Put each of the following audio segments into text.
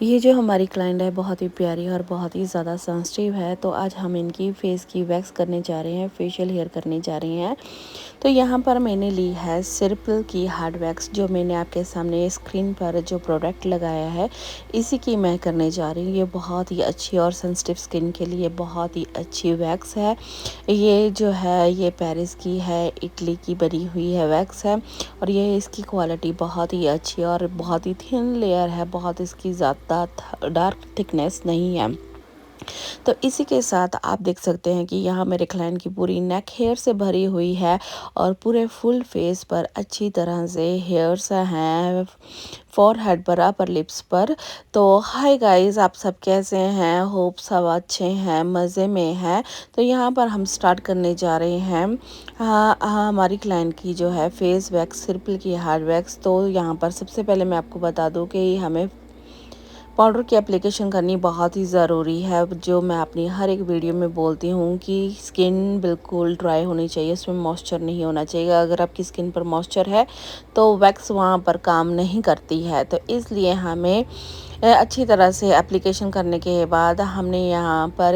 ये जो हमारी क्लाइंट है बहुत ही प्यारी और बहुत ही ज़्यादा सेंसिटिव है, तो आज हम इनकी फेस की वैक्स करने जा रहे हैं, फेशियल हेयर करने जा रहे हैं। तो यहाँ पर मैंने ली है सिर्पल की हार्ड वैक्स, जो मैंने आपके सामने स्क्रीन पर जो प्रोडक्ट लगाया है इसी की मैं करने जा रही हूँ। ये बहुत ही अच्छी और सेंसिटिव स्किन के लिए बहुत ही अच्छी वैक्स है। ये जो है ये पेरिस की है, इटली की बनी हुई है वैक्स है और ये इसकी क्वालिटी बहुत ही अच्छी और बहुत ही थिन लेयर है, बहुत इसकी ज़्यादा डार्क थिकनेस नहीं है। तो इसी के साथ आप देख सकते हैं कि यहाँ मेरे क्लाइंट की पूरी नेक हेयर से भरी हुई है और पूरे फुल फेस पर अच्छी तरह से हेयर्स हैं, फोरहेड पर, अपर लिप्स पर। तो हाय गाइस, आप सब कैसे हैं? होप सब अच्छे हैं, मज़े में हैं। तो यहाँ पर हम स्टार्ट करने जा रहे हैं हमारी क्लाइंट की जो है फेस वैक्स, सिर्पल की हार्ड वैक्स। तो यहाँ पर सबसे पहले मैं आपको बता दूँ कि हमें पाउडर की एप्लीकेशन करनी बहुत ही ज़रूरी है, जो मैं अपनी हर एक वीडियो में बोलती हूँ कि स्किन बिल्कुल ड्राई होनी चाहिए, उसमें मॉइस्चर नहीं होना चाहिए। अगर आपकी स्किन पर मॉइस्चर है तो वैक्स वहाँ पर काम नहीं करती है। तो इसलिए हमें अच्छी तरह से एप्लीकेशन करने के बाद हमने यहाँ पर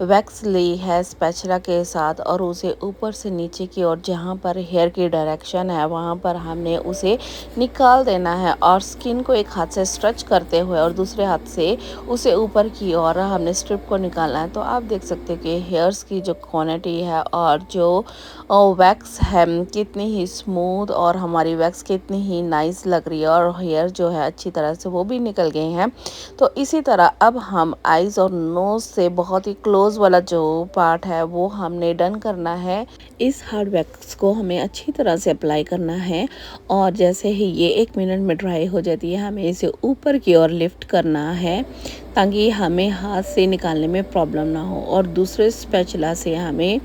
वैक्स ली है स्पैचुला के साथ और उसे ऊपर से नीचे की ओर, जहाँ पर हेयर की डायरेक्शन है वहाँ पर हमने उसे निकाल देना है और स्किन को एक हाथ से स्ट्रेच करते हुए और दूसरे हाथ से उसे ऊपर की ओर हमने स्ट्रिप को निकालना है। तो आप देख सकते हो कि हेयर्स की जो क्वांटिटी है और जो वैक्स है कितनी ही स्मूथ और हमारी वैक्स कितनी ही नाइस लग रही है और हेयर जो है अच्छी तरह से वो भी निकल गए हैं। तो इसी तरह अब हम आइज़ और नोज़ से बहुत ही क्लोज वाला जो पार्ट है वो हमने डन करना है। इस हार्ड वैक्स को हमें अच्छी तरह से अप्लाई करना है और जैसे ही ये 1 मिनट में ड्राई हो जाती है हमें इसे ऊपर की ओर लिफ्ट करना है ताकि हमें हाथ से निकालने में प्रॉब्लम ना हो। और दूसरे स्पैचुला से हमें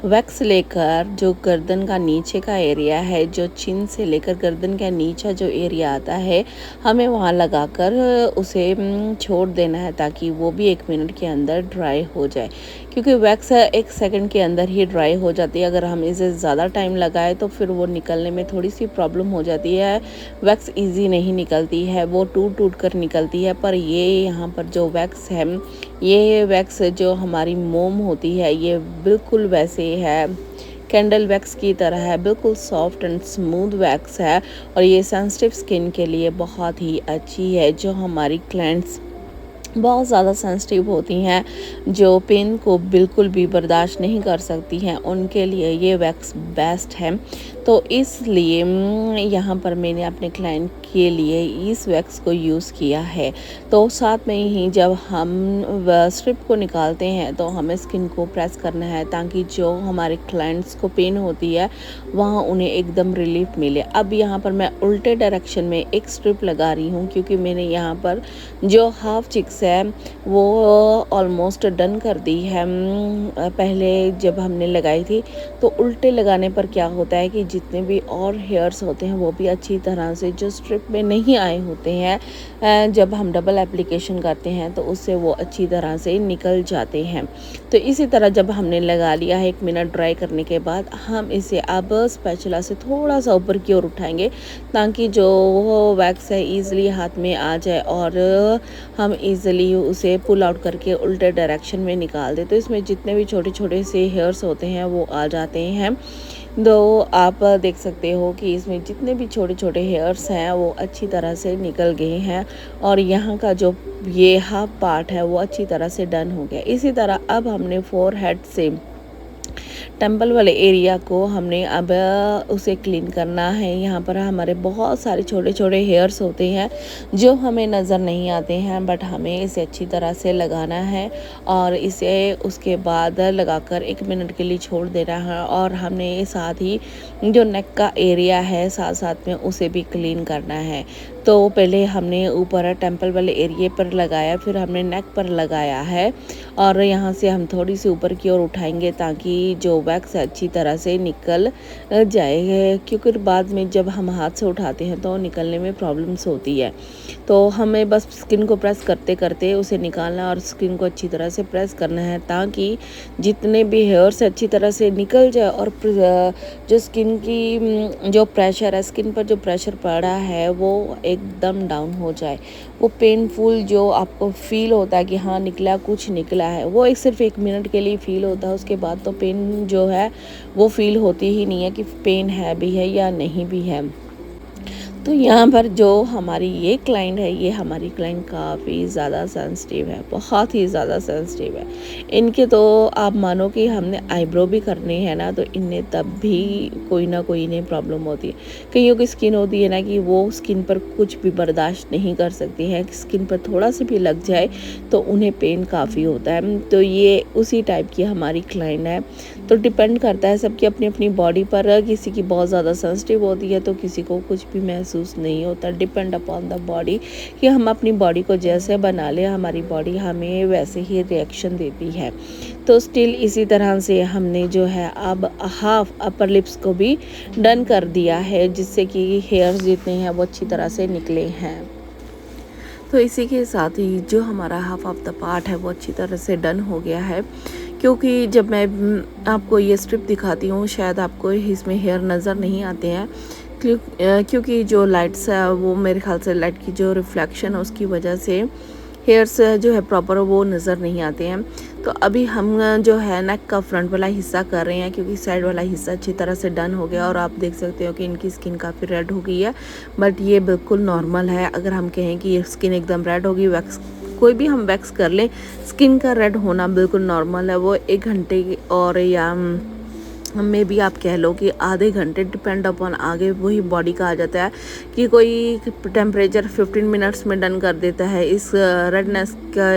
वैक्स लेकर जो गर्दन का नीचे का एरिया है, जो चिन से लेकर गर्दन का नीचे जो एरिया आता है, हमें वहाँ लगाकर उसे छोड़ देना है ताकि वो भी 1 मिनट के अंदर ड्राई हो जाए। क्योंकि वैक्स 1 सेकंड के अंदर ही ड्राई हो जाती है। अगर हम इसे ज़्यादा टाइम लगाए तो फिर वो निकलने में थोड़ी सी प्रॉब्लम हो जाती है। वैक्स इजी नहीं निकलती है, वो टूट टूट कर निकलती है। पर ये यहाँ पर जो वैक्स है, ये वैक्स जो हमारी मोम होती है, ये बिल्कुल वैसे है, कैंडल वैक्स की तरह है, बिल्कुल सॉफ्ट एंड स्मूथ वैक्स है और ये सेंसिटिव स्किन के लिए बहुत ही अच्छी है। जो हमारी क्लाइंट्स बहुत ज़्यादा सेंसिटिव होती हैं, जो पेन को बिल्कुल भी बर्दाश्त नहीं कर सकती हैं, उनके लिए ये वैक्स बेस्ट है। तो इसलिए यहाँ पर मैंने अपने क्लाइंट के लिए इस वैक्स को यूज़ किया है। तो साथ में ही जब हम स्ट्रिप को निकालते हैं तो हमें स्किन को प्रेस करना है ताकि जो हमारे क्लाइंट्स को पेन होती है वहाँ उन्हें एकदम रिलीफ मिले। अब यहाँ पर मैं उल्टे डायरेक्शन में एक स्ट्रिप लगा रही हूँ क्योंकि मैंने यहाँ पर जो हाफ चिक्स है वो ऑलमोस्ट डन कर दी है। पहले जब हमने लगाई थी तो उल्टे लगाने पर क्या होता है कि जितने भी और हेयर्स होते हैं वो भी अच्छी तरह से जो स्ट्रिप में नहीं आए होते हैं, जब हम डबल एप्लीकेशन करते हैं तो उससे वो अच्छी तरह से निकल जाते हैं। तो इसी तरह जब हमने लगा लिया है 1 मिनट ड्राई करने के बाद, हम इसे अब स्पैचुला से थोड़ा सा ऊपर की ओर उठाएंगे ताकि जो वैक्स है ईज़िली हाथ में आ जाए और हम इजीली उसे पुल आउट करके उल्टे डायरेक्शन में निकाल दें। तो इसमें जितने भी छोटे छोटे से हेयर्स होते हैं वो आ जाते हैं। तो आप देख सकते हो कि इसमें जितने भी छोटे छोटे हेयर्स हैं वो अच्छी तरह से निकल गए हैं और यहाँ का जो ये हाफ पार्ट है वो अच्छी तरह से डन हो गया। इसी तरह अब हमने फोरहेड से टेम्पल वाले एरिया को हमने अब उसे क्लीन करना है। यहाँ पर हमारे बहुत सारे छोटे छोटे हेयर्स होते हैं जो हमें नज़र नहीं आते हैं, बट हमें इसे अच्छी तरह से लगाना है और इसे उसके बाद लगाकर 1 मिनट के लिए छोड़ देना है। और हमने साथ ही जो नेक का एरिया है साथ साथ में उसे भी क्लीन करना है। तो पहले हमने ऊपर टेम्पल वाले एरिया पर लगाया, फिर हमने नेक पर लगाया है और यहाँ से हम थोड़ी सी ऊपर की ओर उठाएंगे ताकि जो वैक्स अच्छी तरह से निकल जाए, क्योंकि बाद में जब हम हाथ से उठाते हैं तो निकलने में प्रॉब्लम्स होती है। तो हमें बस स्किन को प्रेस करते करते उसे निकालना और स्किन को अच्छी तरह से प्रेस करना है ताकि जितने भी हेयर्स अच्छी तरह से निकल जाए और जो स्किन की जो प्रेशर है, स्किन पर जो प्रेशर पड़ा है वो एकदम डाउन हो जाए। वो पेनफुल जो आपको फ़ील होता है कि हाँ निकला, कुछ निकला है, वो एक सिर्फ़ 1 मिनट के लिए फ़ील होता है। उसके बाद तो पेन जो है वो फ़ील होती ही नहीं है कि पेन है भी है या नहीं भी है। तो यहाँ पर जो हमारी ये क्लाइंट है, ये हमारी क्लाइंट काफ़ी ज़्यादा सेंसिटिव है, बहुत ही ज़्यादा सेंसिटिव है। इनके तो आप मानो कि हमने आईब्रो भी करनी है ना, तो इन्हें तब भी कोई ना कोई इन्हें प्रॉब्लम होती है। कईयों की स्किन होती है ना कि वो स्किन पर कुछ भी बर्दाश्त नहीं कर सकती हैं, स्किन पर थोड़ा सा भी लग जाए तो उन्हें पेन काफ़ी होता है। तो ये उसी टाइप की हमारी क्लाइंट है। तो डिपेंड करता है सबकी अपनी अपनी बॉडी पर, किसी की बहुत ज़्यादा सेंसिटिव होती है तो किसी को कुछ भी महसूस नहीं होता। डिपेंड अपॉन द बॉडी कि हम अपनी बॉडी को जैसे बना लें, हमारी बॉडी हमें वैसे ही रिएक्शन देती है। तो स्टिल इसी तरह से हमने जो है अब हाफ अपर लिप्स को भी डन कर दिया है, जिससे कि हेयर्स जितने हैं वो अच्छी तरह से निकले हैं। तो इसी के साथ ही जो हमारा हाफ ऑफ द पार्ट है वो अच्छी तरह से डन हो गया है। क्योंकि जब मैं आपको ये स्ट्रिप दिखाती हूँ, शायद आपको इसमें हेयर नज़र नहीं आते हैं, क्योंकि जो लाइट्स है वो मेरे ख्याल से लाइट की जो रिफ्लेक्शन है उसकी वजह से हेयर्स जो है प्रॉपर वो नज़र नहीं आते हैं। तो अभी हम जो है नेक का फ्रंट वाला हिस्सा कर रहे हैं, क्योंकि साइड वाला हिस्सा अच्छी तरह से डन हो गया और आप देख सकते हो कि इनकी स्किन काफ़ी रेड हो गई है, बट ये बिल्कुल नॉर्मल है। अगर हम कहें कि ये स्किन एकदम रेड होगी, वैक्स कोई भी हम वैक्स कर लें, स्किन का रेड होना बिल्कुल नॉर्मल है। वो 1 घंटे और या में भी आप कह लो कि आधे घंटे, डिपेंड अपॉन आगे वही बॉडी का आ जाता है कि कोई टेम्परेचर 15 मिनट्स में डन कर देता है इस रेडनेस का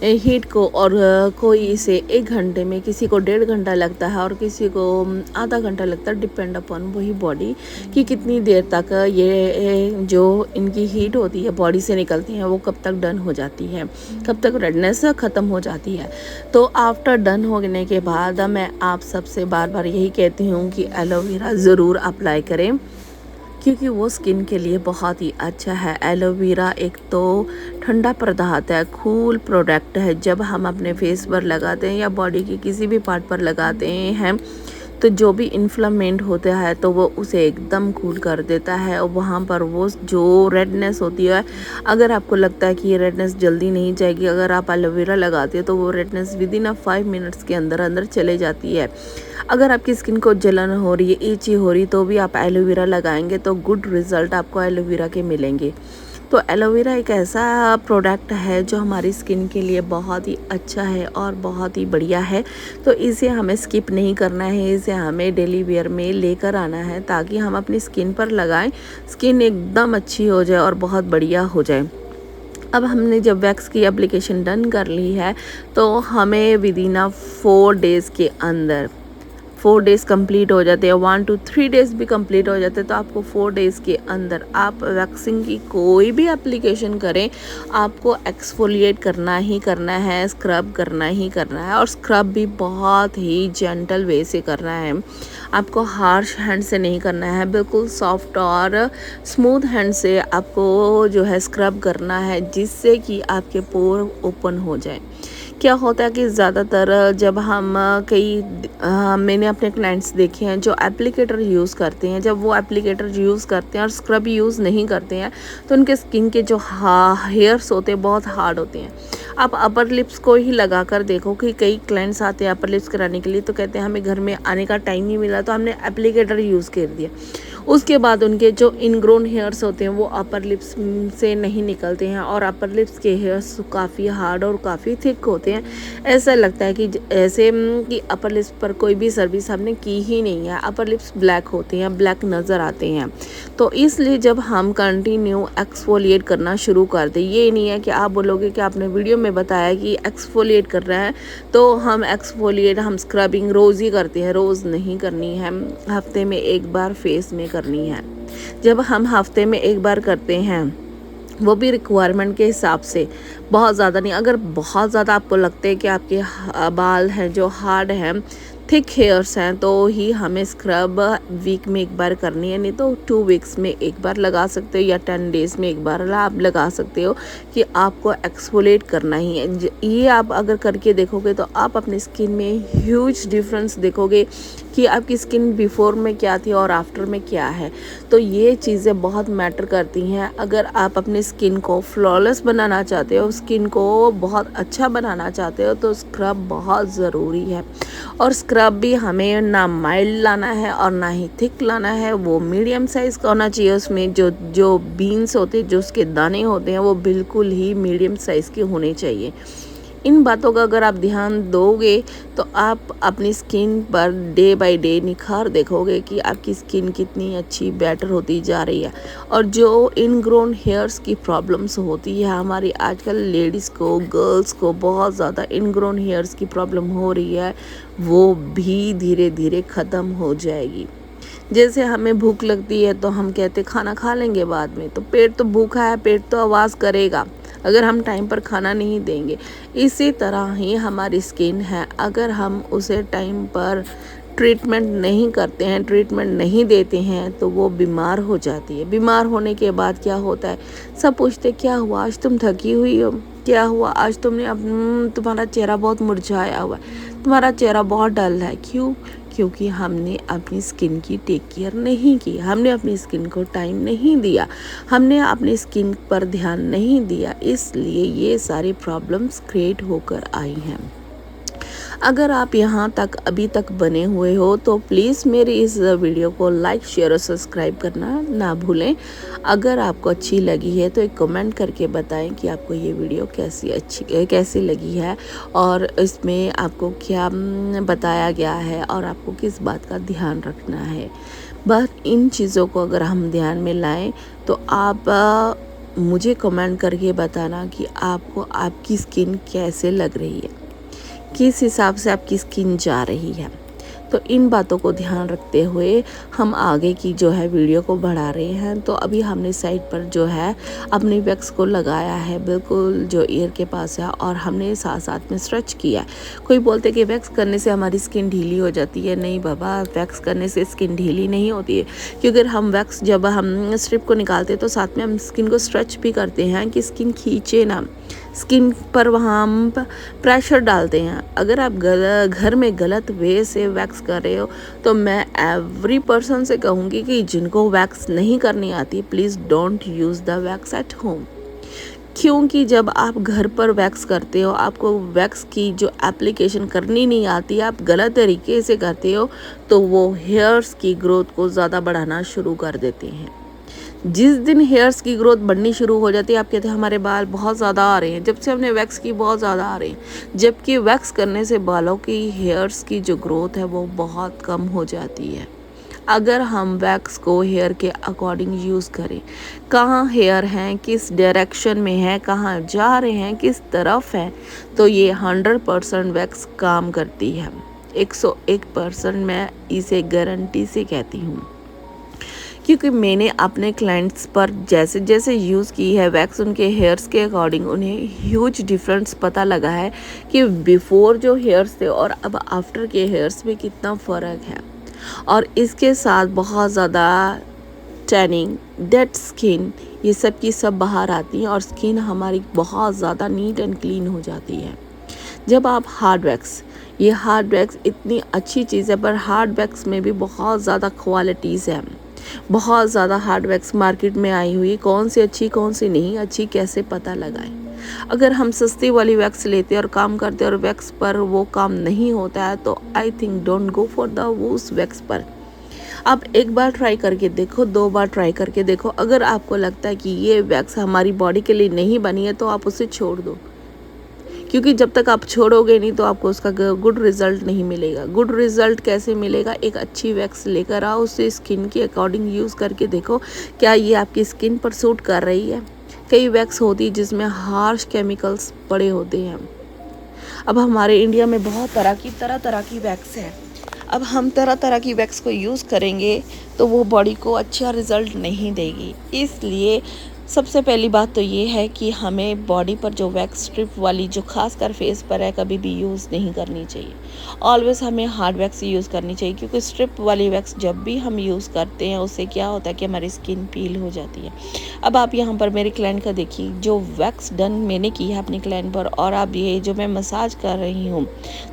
हीट को, और कोई इसे 1 घंटे में, किसी को 1.5 घंटा लगता है और किसी को आधा घंटा लगता है। डिपेंड अपॉन वही बॉडी कि कितनी देर तक ये जो इनकी हीट होती है बॉडी से निकलती है वो कब तक डन हो जाती है, कब तक रेडनेस ख़त्म हो जाती है। तो आफ्टर डन होने के बाद मैं आप सबसे बार बार यही कहती हूँ कि एलोवेरा ज़रूर अप्लाई करें, क्योंकि वो स्किन के लिए बहुत ही अच्छा है। एलोवेरा एक तो ठंडा पदार्थ है, कूल प्रोडक्ट है। जब हम अपने फेस पर लगाते हैं या बॉडी के किसी भी पार्ट पर लगाते हैं तो जो भी इन्फ्लेमेंट होता है तो वो उसे एकदम कूल कर देता है, और वहाँ पर वो जो रेडनेस होती है, अगर आपको लगता है कि ये रेडनेस जल्दी नहीं जाएगी, अगर आप एलोवेरा लगाते हो तो वो रेडनेस विद इन 5 मिनट्स के अंदर अंदर चले जाती है। अगर आपकी स्किन को जलन हो रही है, ईची हो रही, तो भी आप एलोवेरा लगाएंगे तो गुड रिजल्ट आपको एलोवेरा के मिलेंगे। तो एलोवेरा एक ऐसा प्रोडक्ट है जो हमारी स्किन के लिए बहुत ही अच्छा है और बहुत ही बढ़िया है। तो इसे हमें स्किप नहीं करना है, इसे हमें डेली वेयर में लेकर आना है ताकि हम अपनी स्किन पर लगाएं, स्किन एकदम अच्छी हो जाए और बहुत बढ़िया हो जाए। अब हमने जब वैक्स की एप्लीकेशन डन कर ली है तो हमें विद इन 4 डेज़ के अंदर 4 डेज़ कंप्लीट हो जाते हैं, 1 to 3 डेज़ भी कंप्लीट हो जाते हैं। तो आपको 4 डेज़ के अंदर आप वैक्सिंग की कोई भी एप्लीकेशन करें, आपको एक्सफोलिएट करना ही करना है, स्क्रब करना ही करना है, और स्क्रब भी बहुत ही जेंटल वे से करना है। आपको हार्श हैंड से नहीं करना है, बिल्कुल सॉफ्ट और स्मूथ हैंड से आपको जो है स्क्रब करना है, जिससे कि आपके पोर ओपन हो जाए। क्या होता है कि ज़्यादातर जब हम मैंने अपने क्लाइंट्स देखे हैं जो एप्लीकेटर यूज़ करते हैं, जब वो एप्लीकेटर यूज़ करते हैं और स्क्रब यूज़ नहीं करते हैं तो उनके स्किन के जो हेयर्स होते हैं बहुत हार्ड होते हैं। आप अपर लिप्स को ही लगा कर देखो कि कई क्लाइंट्स आते हैं अपर लिप्स कराने के लिए, तो कहते हैं हमें घर में आने का टाइम नहीं मिला तो हमने एप्लीकेटर यूज़ कर दिया। उसके बाद उनके जो इनग्रोन हेयर्स होते हैं वो अपर लिप्स से नहीं निकलते हैं, और अपर लिप्स के हेयर्स काफ़ी हार्ड और काफ़ी थिक होते हैं। ऐसा लगता है कि ऐसे कि अपर लिप्स पर कोई भी सर्विस हमने की ही नहीं है। अपर लिप्स ब्लैक होते हैं, ब्लैक नज़र आते हैं। तो इसलिए जब हम कंटिन्यू एक्सफोलिएट करना शुरू कर दें, ये नहीं है कि आप बोलोगे कि आपने वीडियो में बताया कि एक्सफोलिएट कर रहे हैं तो हम एक्सफोलिएट, हम स्क्रबिंग रोज़ ही करते हैं। रोज़ नहीं करनी है, हफ्ते में 1 बार फेस में करनी है। जब हम हफ्ते में 1 बार करते हैं, वो भी रिक्वायरमेंट के हिसाब से, बहुत ज़्यादा नहीं। अगर बहुत ज़्यादा आपको लगता है कि आपके बाल हैं जो हार्ड हैं, थिक हेयर्स हैं तो ही हमें स्क्रब वीक में एक बार करनी है, नहीं तो 2 वीक्स में एक बार लगा सकते हो या 10 डेज़ में एक बार आप लगा सकते हो कि आपको एक्सफोलिएट करना ही है। ये आप अगर करके देखोगे तो आप अपनी स्किन में ह्यूज डिफरेंस देखोगे कि आपकी स्किन बिफोर में क्या थी और आफ्टर में क्या है। तो ये चीज़ें बहुत मैटर करती हैं। अगर आप अपनी स्किन को फ्लॉलेस बनाना चाहते हो, स्किन को बहुत अच्छा बनाना चाहते हो, तो स्क्रब बहुत ज़रूरी है। और स्क्रब भी हमें ना माइल्ड लाना है और ना ही थिक लाना है, वो मीडियम साइज़ का होना चाहिए। उसमें जो जो बीन्स होते हैं, जो उसके दाने होते हैं, वो बिल्कुल ही मीडियम साइज़ के होने चाहिए। इन बातों का अगर आप ध्यान दोगे तो आप अपनी skin per day by day निखार देखोगे कि आपकी स्किन कितनी अच्छी बेटर होती जा रही है। और जो इनग्रोन हेयर्स की प्रॉब्लम्स होती है हमारी आजकल लेडीज़ को, गर्ल्स को बहुत ज़्यादा इनग्रोन हेयर्स की प्रॉब्लम हो रही है, वो भी धीरे धीरे ख़त्म हो जाएगी। जैसे हमें भूख लगती है तो हम कहते खाना खा लेंगे बाद में, तो पेट तो भूखा है, पेट तो आवाज़ करेगा अगर हम टाइम पर खाना नहीं देंगे। इसी तरह ही हमारी स्किन है, अगर हम उसे टाइम पर ट्रीटमेंट नहीं करते हैं, ट्रीटमेंट नहीं देते हैं, तो वो बीमार हो जाती है। बीमार होने के बाद क्या होता है, सब पूछते क्या हुआ आज तुम थकी हुई हो, क्या हुआ आज तुम्हारा चेहरा बहुत मुरझाया हुआ है, तुम्हारा चेहरा बहुत डल है। क्यों? क्योंकि हमने अपनी स्किन की टेक केयर नहीं की, हमने अपनी स्किन को टाइम नहीं दिया, हमने अपनी स्किन पर ध्यान नहीं दिया, इसलिए ये सारी प्रॉब्लम्स क्रिएट होकर आई हैं। अगर आप यहाँ तक अभी तक बने हुए हो तो प्लीज़ मेरी इस वीडियो को लाइक, शेयर और सब्सक्राइब करना ना भूलें। अगर आपको अच्छी लगी है तो एक कमेंट करके बताएं कि आपको ये वीडियो कैसी लगी है और इसमें आपको क्या बताया गया है और आपको किस बात का ध्यान रखना है। बस इन चीज़ों को अगर हम ध्यान में लाएं तो आप मुझे कमेंट करके बताना कि आपको आपकी स्किन कैसे लग रही है, किस हिसाब से आपकी स्किन जा रही है। तो इन बातों को ध्यान रखते हुए हम आगे की जो है वीडियो को बढ़ा रहे हैं। तो अभी हमने साइड पर जो है अपनी वैक्स को लगाया है बिल्कुल जो ईयर के पास है, और हमने साथ साथ में स्ट्रेच किया है। कोई बोलते कि वैक्स करने से हमारी स्किन ढीली हो जाती है। नहीं बाबा, वैक्स करने से स्किन ढीली नहीं होती है, क्योंकि हम वैक्स जब हम स्ट्रिप को निकालते हैं तो साथ में हम स्किन को स्ट्रेच भी करते हैं कि स्किन खींचे ना, स्किन पर वहाँ हम प्रेशर डालते हैं। अगर आप घर में गलत वे से वैक्स कर रहे हो तो मैं एवरी पर्सन से कहूँगी कि जिनको वैक्स नहीं करनी आती, please don't use the wax at home. क्योंकि जब आप घर पर वैक्स करते हो, आपको वैक्स की जो एप्लीकेशन करनी नहीं आती, आप गलत तरीके से करते हो, तो वो हेयर्स की ग्रोथ को ज़्यादा बढ़ाना शुरू कर देते हैं। जिस दिन हेयर्स की ग्रोथ बढ़नी शुरू हो जाती है, आप कहते हैं हमारे बाल बहुत ज़्यादा आ रहे हैं, जब से हमने वैक्स की बहुत ज़्यादा आ रहे हैं, जबकि वैक्स करने से बालों की हेयर्स की जो ग्रोथ है वो बहुत कम हो जाती है। अगर हम वैक्स को हेयर के अकॉर्डिंग यूज़ करें, कहाँ हेयर हैं, किस डायरेक्शन में है, कहाँ जा रहे हैं, किस तरफ है, तो ये 100% वैक्स काम करती है। 101% मैं इसे गारंटी से कहती हूँ, क्योंकि मैंने अपने क्लाइंट्स पर जैसे जैसे यूज़ की है वैक्स, उनके हेयर्स के अकॉर्डिंग उन्हें ह्यूज डिफरेंस पता लगा है कि बिफ़ोर जो हेयर्स थे और अब आफ्टर के हेयर्स में कितना फ़र्क है। और इसके साथ बहुत ज़्यादा टैनिंग, डेड स्किन, ये सब की सब बाहर आती हैं और स्किन हमारी बहुत ज़्यादा नीट एंड क्लीन हो जाती है। जब आप हार्ड वैक्स, ये हार्ड वैक्स इतनी अच्छी चीज़ है, पर हार्ड वैक्स में भी बहुत ज़्यादा क्वालिटीज़ हैं, बहुत ज़्यादा हार्ड वैक्स मार्केट में आई हुई, कौन सी अच्छी कौन सी नहीं अच्छी कैसे पता लगाएं। अगर हम सस्ती वाली वैक्स लेते और काम करते और वैक्स पर वो काम नहीं होता है तो I think don't go for the उस वैक्स पर। आप एक बार ट्राई करके देखो, 2 बार ट्राई करके देखो, अगर आपको लगता है कि ये वैक्स हमारी बॉडी के लिए नहीं बनी है तो आप उसे छोड़ दो, क्योंकि जब तक आप छोड़ोगे नहीं तो आपको उसका गुड रिज़ल्ट नहीं मिलेगा। गुड रिज़ल्ट कैसे मिलेगा, एक अच्छी वैक्स लेकर आओ, उसे स्किन के अकॉर्डिंग यूज़ करके देखो क्या ये आपकी स्किन पर सूट कर रही है। कई वैक्स होती है जिसमें हार्श केमिकल्स पड़े होते हैं। अब हमारे इंडिया में बहुत तरह तरह की वैक्स है। अब हम तरह तरह की वैक्स को यूज़ करेंगे तो वो बॉडी को अच्छा रिज़ल्ट नहीं देगी। इसलिए सबसे पहली बात तो ये है कि हमें बॉडी पर जो वैक्स स्ट्रिप वाली जो खासकर फेस पर है कभी भी यूज़ नहीं करनी चाहिए। ऑलवेज़ हमें हार्ड वैक्स यूज़ करनी चाहिए, क्योंकि स्ट्रिप वाली वैक्स जब भी हम यूज़ करते हैं उससे क्या होता है कि हमारी स्किन पील हो जाती है। अब आप यहाँ पर मेरे क्लाइंट का देखिए, जो वैक्स डन मैंने की है अपनी क्लाइंट पर, और अब ये जो मैं मसाज कर रही हूँ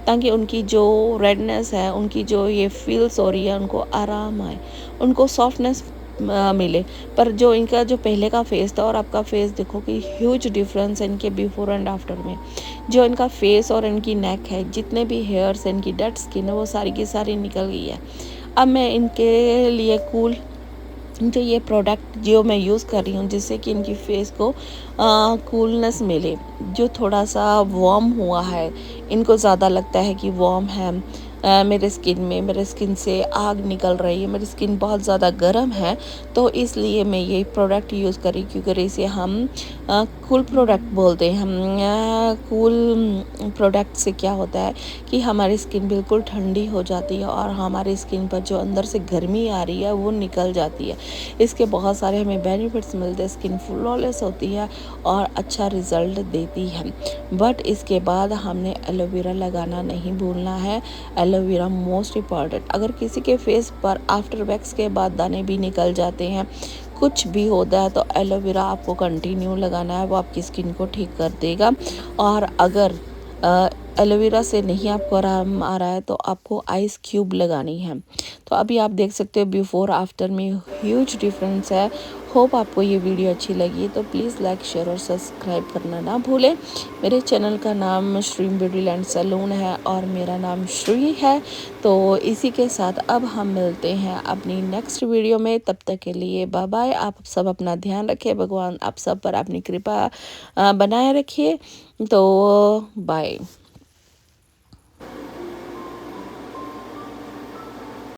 ताकि उनकी जो रेडनेस है, उनकी जो ये फील्स हो रही है, उनको आराम आए, उनको सॉफ्टनेस मिले। पर जो इनका जो पहले का फेस था और आपका फेस देखो कि ह्यूज डिफरेंस है इनके बिफोर एंड आफ्टर में। जो इनका फेस और इनकी नेक है, जितने भी हेयर्स हैं, इनकी डेड स्किन है, वो सारी की सारी निकल गई है। अब मैं इनके लिए कूल जो ये प्रोडक्ट जो मैं यूज़ कर रही हूँ, जिससे कि इनकी फेस को कूलनेस मिले, जो थोड़ा सा वार्म हुआ है, इनको ज़्यादा लगता है कि वार्म है, मेरे स्किन में, मेरे स्किन से आग निकल रही है, मेरी स्किन बहुत ज़्यादा गर्म है, तो इसलिए मैं ये प्रोडक्ट यूज़ करी, क्योंकि इसे हम कूल प्रोडक्ट बोलते हैं। हम कूल प्रोडक्ट से क्या होता है कि हमारी स्किन बिल्कुल ठंडी हो जाती है और हमारी स्किन पर जो अंदर से गर्मी आ रही है वो निकल जाती है। इसके बहुत सारे हमें बेनिफिट्स मिलते हैं, स्किन फ्लॉलेस होती है और अच्छा रिज़ल्ट देती है। बट इसके बाद हमने एलोवेरा लगाना नहीं भूलना है। Aloe vera most important. अगर किसी के फेस पर आफ्टर वैक्स के बाद दाने भी निकल जाते हैं, कुछ भी होता है, तो एलोवेरा आपको कंटिन्यू लगाना है, वो आपकी स्किन को ठीक कर देगा। और अगर एलोवेरा से नहीं आपको आराम आ रहा है तो आपको आइस क्यूब लगानी है। तो अभी आप देख सकते हो बिफ़ोर आफ्टर में ह्यूज डिफरेंस है। होप आपको ये वीडियो अच्छी लगी, तो प्लीज़ लाइक शेयर और सब्सक्राइब करना ना भूलें। मेरे चैनल का नाम श्रीम ब्यूटी लैंड सैलून है और मेरा नाम श्री है। तो इसी के साथ अब हम मिलते हैं अपनी नेक्स्ट वीडियो में। तब तक के लिए बाय बाय। आप सब अपना ध्यान रखें, भगवान आप सब पर अपनी कृपा बनाए रखिए। तो बाय।